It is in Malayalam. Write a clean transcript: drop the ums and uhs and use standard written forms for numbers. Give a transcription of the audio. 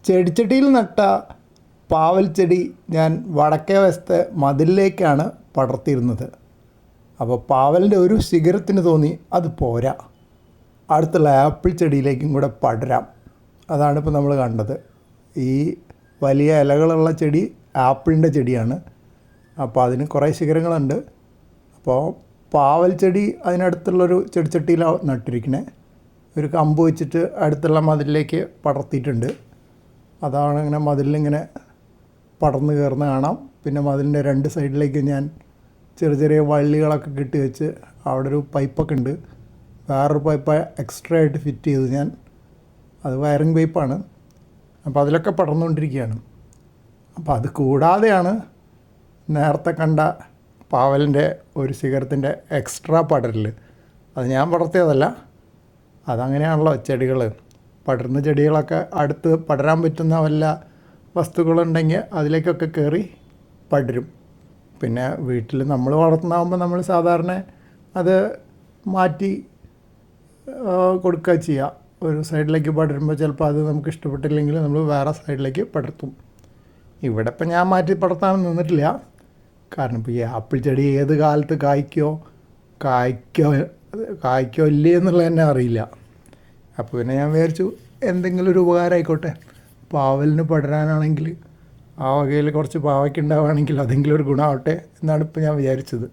ചെടിച്ചട്ടിയിൽ നട്ട പാവൽ ചെടി ഞാൻ വടക്കേ വശത്തെ മതിലിലേക്കാണ് പടർത്തിയിരുന്നത്. അപ്പോൾ പാവലിൻ്റെ ഒരു ശിഖരത്തിന് തോന്നി അത് പോരാ, അടുത്തുള്ള ആപ്പിൾ ചെടിയിലേക്കും കൂടെ പടരാം. അതാണിപ്പോൾ നമ്മൾ കണ്ടത്. ഈ വലിയ ഇലകളുള്ള ചെടി ആപ്പിളിൻ്റെ ചെടിയാണ്. അപ്പോൾ അതിന് കുറേ ശിഖരങ്ങളുണ്ട്. അപ്പോൾ പാവൽ ചെടി അതിനടുത്തുള്ളൊരു ചെടിച്ചട്ടിയിലാണ് നട്ടിരിക്കണേ. ഒരു കമ്പ് വെച്ചിട്ട് അടുത്തുള്ള മതിലിലേക്ക് പടർത്തിയിട്ടുണ്ട്. അതാണ് ഇങ്ങനെ മതിലിങ്ങനെ പടർന്ന് കയറുന്ന കാണാം. പിന്നെ മതിലിൻ്റെ രണ്ട് സൈഡിലേക്ക് ഞാൻ ചെറിയ ചെറിയ വള്ളികളൊക്കെ കെട്ടി വെച്ച് അവിടെ ഒരു പൈപ്പൊക്കെ ഉണ്ട്. വേറൊരു പൈപ്പ് എക്സ്ട്രാ ആയിട്ട് ഫിറ്റ് ചെയ്തു ഞാൻ. അത് വയറിങ് പൈപ്പാണ്. അപ്പോൾ അതിലൊക്കെ പടർന്നുകൊണ്ടിരിക്കുകയാണ്. അപ്പോൾ അത് കൂടാതെയാണ് നേരത്തെ കണ്ട പാവലിൻ്റെ ഒരു ശിഖരത്തിൻ്റെ എക്സ്ട്രാ പടരൽ. അത് ഞാൻ പടർത്തിയതല്ല, അതങ്ങനെയാണല്ലോ ചെടികൾ. പടരുന്ന ചെടികളൊക്കെ അടുത്ത് പടരാൻ പറ്റുന്ന വല്ല വസ്തുക്കളുണ്ടെങ്കിൽ അതിലേക്കൊക്കെ കയറി പടരും. പിന്നെ വീട്ടിൽ നമ്മൾ വളർത്തുന്നതാകുമ്പോൾ നമ്മൾ സാധാരണ അത് മാറ്റി കൊടുക്കുക ചെയ്യുക. ഒരു സൈഡിലേക്ക് പടരുമ്പോൾ ചിലപ്പോൾ അത് നമുക്ക് ഇഷ്ടപ്പെട്ടില്ലെങ്കിൽ നമ്മൾ വേറെ സൈഡിലേക്ക് പടർത്തും. ഇവിടെ ഇപ്പം ഞാൻ മാറ്റി പടർത്താൻ നിന്നിട്ടില്ല. കാരണം ഇപ്പോൾ ഈ ആപ്പിൾ ചെടി ഏത് കാലത്ത് കായ്ക്കോ ഇല്ലേ എന്നുള്ളത് തന്നെ അറിയില്ല. അപ്പോൾ പിന്നെ ഞാൻ വിചാരിച്ചു എന്തെങ്കിലും ഒരു ഉപകാരം ആയിക്കോട്ടെ. പാവലിന് പടരാനാണെങ്കിൽ ആ വകയിൽ കുറച്ച് പാവയ്ക്ക് ഉണ്ടാവുകയാണെങ്കിൽ അതെങ്കിലും ഒരു ഗുണമാവട്ടെ എന്നാണ് ഇപ്പോൾ ഞാൻ വിചാരിച്ചത്.